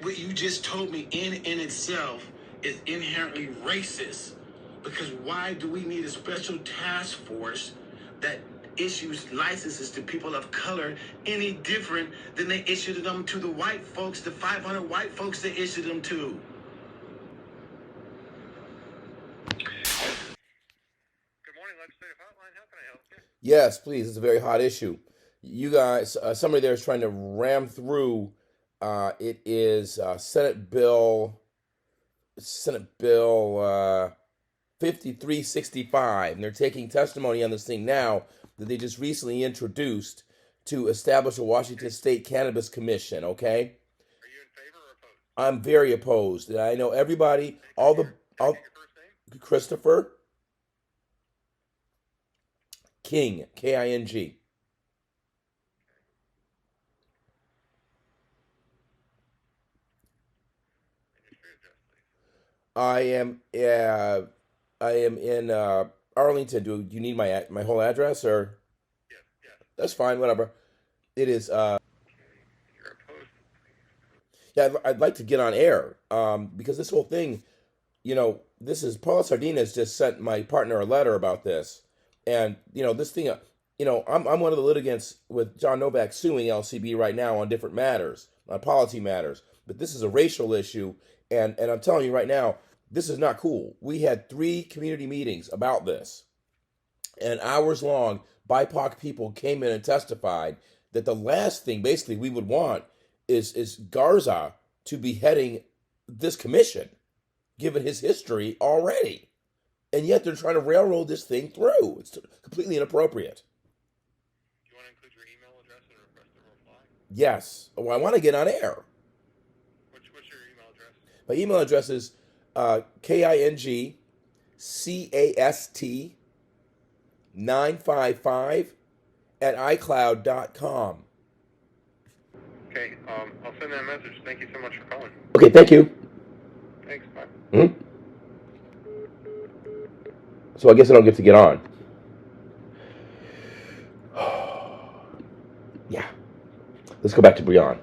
what you just told me in itself is inherently racist. Because why do we need a special task force that issues licenses to people of color any different than they issued them to the white folks, the 500 white folks they issued them to? Good morning, Legislative Hotline. How can I help you? Yes, please. It's a very hot issue. You guys, somebody there is trying to ram through. It is Senate Bill 5365, and they're taking testimony on this thing now that they just recently introduced to establish a Washington State Cannabis Commission. Okay. Are you in favor or opposed? I'm very opposed, and I know everybody. All Your first name? Christopher King, King. Industry address, please. I am in Arlington. Do you need my whole address or? Yes. That's fine. Whatever. It is. You're opposed. Yeah, I'd like to get on air because this whole thing, this is Paula Sardinas just sent my partner a letter about this, and this thing, I'm one of the litigants with John Novak suing LCB right now on different matters, on policy matters, but this is a racial issue, and I'm telling you right now, this is not cool. We had 3 community meetings about this, and hours long, BIPOC people came in and testified that the last thing basically we would want is Garza to be heading this commission, given his history already. And yet they're trying to railroad this thing through. It's completely inappropriate. Do you want to include your email address and request a reply? Yes. Well, I want to get on air. What's your email address? My email address is KINGCAST955@icloud.com. Okay, I'll send that message. Thank you so much for calling. Okay, thank you. Thanks, bye. So I guess I don't get to get on. Yeah. Let's go back to Brian.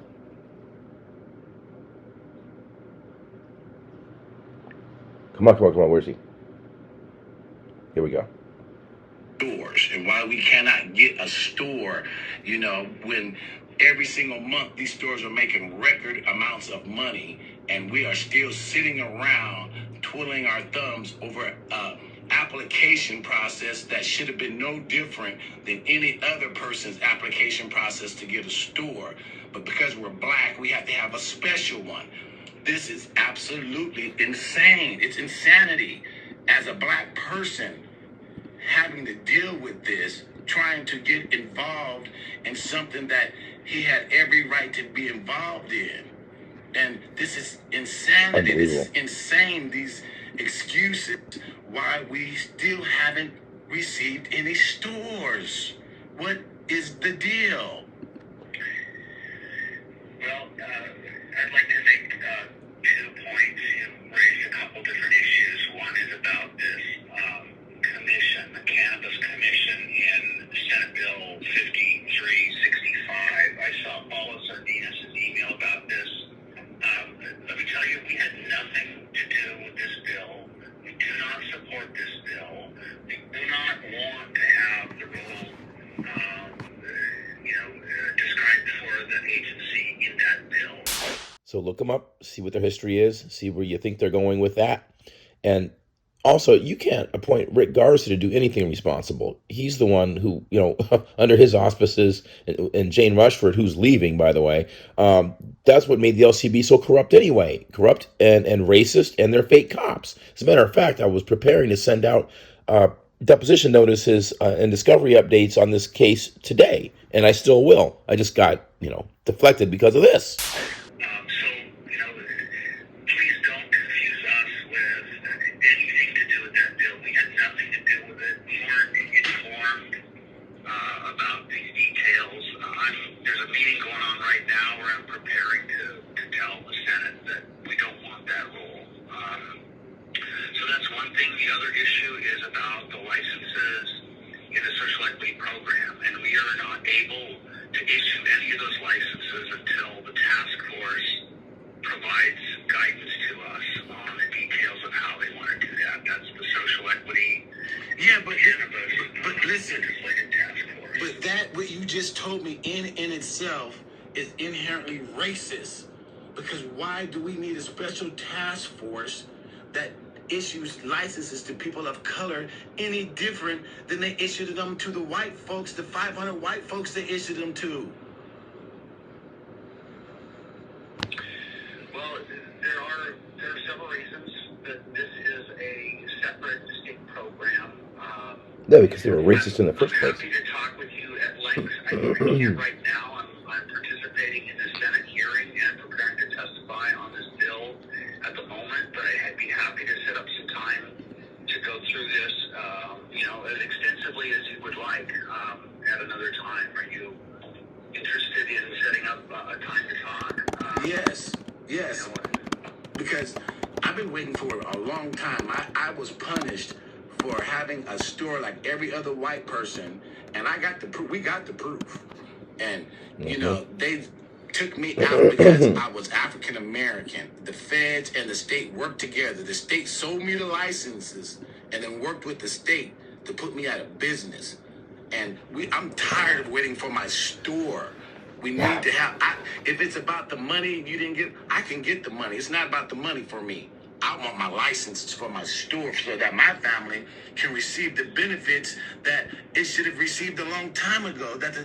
Come on. Where's he? Here we go. Stores, and why we cannot get a store, when every single month these stores are making record amounts of money, and we are still sitting around twiddling our thumbs over application process that should have been no different than any other person's application process to get a store. But because we're black, we have to have a special one. This is absolutely insane. It's insanity. As a black person, having to deal with this, trying to get involved in something that he had every right to be involved in. And this is insanity. This is insane, these excuses why we still haven't received any stores. What is the deal? Well, I'd like to make 2 points. You raised a couple different issues. One is about this commission, the Cannabis Commission in Senate Bill 5365. I saw Paula Sardinas' email about this. Let me tell you, we had nothing to do with this bill. We do not support this bill. We do not want to have the rule, described for the agency in that bill. So look them up, see what their history is, see where you think they're going with that. And also, you can't appoint Rich Garza to do anything responsible. He's the one who, under his auspices, and Jane Rushford, who's leaving, by the way, that's what made the LCB so corrupt anyway. Corrupt and racist, and they're fake cops. As a matter of fact, I was preparing to send out deposition notices and discovery updates on this case today, and I still will. I just got, deflected because of this. Please don't confuse us with anything to do with that bill. We had nothing to do with it. We weren't informed about these details. There's a meeting going on right now where I'm preparing to tell the Senate that we don't want that rule. So that's one thing. The other issue is about the licenses in the social equity program, and we are not able to issue any of those licenses until the task force listen, legislative task force. but that what you just told me in itself is inherently racist. Because why do we need a special task force that issues licenses to people of color any different than they issued them to the white folks, the 500 white folks they issued them to? Well, there are several reasons that this is a separate, distinct program. Yeah, because they were racist in the first place. I'm happy to talk with you at length. I can't right now. I'm participating in the Senate hearing and preparing to testify on this bill at the moment, but I'd be happy to set up some time to go through this, as extensively as you would like at another time. Are you interested in setting up a time to talk? Yes. Because I've been waiting for a long time. I was punished for having a store like every other white person, and I got the proof. We got the proof, and they took me out because I was African American. The feds and the state worked together. The state sold me the licenses, and then worked with the state to put me out of business. And I'm tired of waiting for my store. We need to have. If it's about the money you didn't get, I can get the money. It's not about the money for me. I want my licenses for my store so that my family can receive the benefits that it should have received a long time ago. That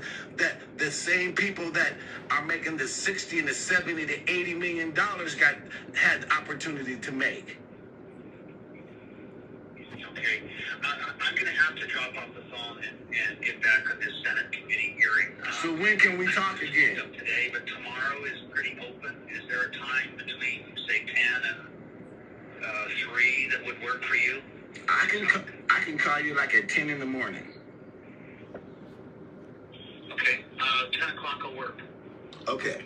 the same people that are making the 60 and the 70 to 80 million dollars had the opportunity to make. Okay, I'm going to have to drop off the phone and get back on this Senate committee hearing. So when can we talk again? Today, but tomorrow is pretty open. Is there a time between, say, 10 and 3 that would work for you? I can call you like at 10 in the morning. Okay, 10 o'clock will work. Okay,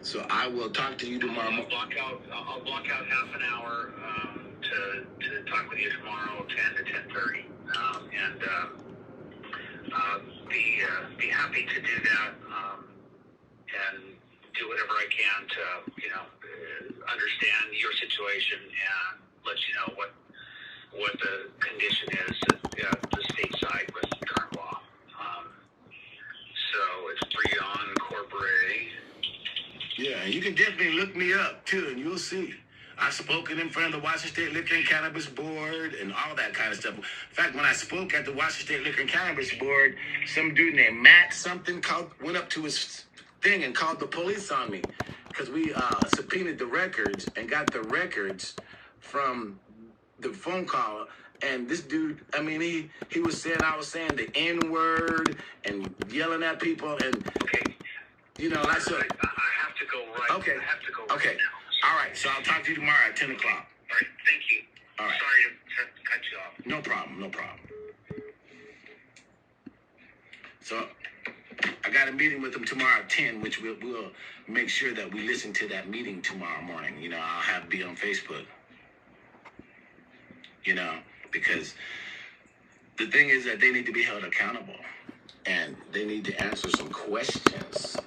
so I will talk to you tomorrow. I'll block out half an hour to talk with you tomorrow, 10 to 10:30, and be happy to do that and do whatever I can to understand your situation and let you know what the condition is at the state side with current law. So it's 3 on corporate. Yeah, you can definitely look me up too, and you'll see. I've spoken in front of the Washington State Liquor and Cannabis Board and all that kind of stuff. In fact, when I spoke at the Washington State Liquor and Cannabis Board, some dude named Matt something went up to his thing and called the police on me because we subpoenaed the records and got the records from the phone call. And this dude, I mean, he was saying I was saying the N-word and yelling at people and, that's what. I have to go right. Okay. I have to go right Okay. now. All right, so I'll talk to you tomorrow at 10 o'clock. All right, thank you. All right. Sorry to cut you off. No problem. So I got a meeting with them tomorrow at 10, which we'll make sure that we listen to that meeting tomorrow morning. I'll have it be on Facebook. Because the thing is that they need to be held accountable and they need to answer some questions.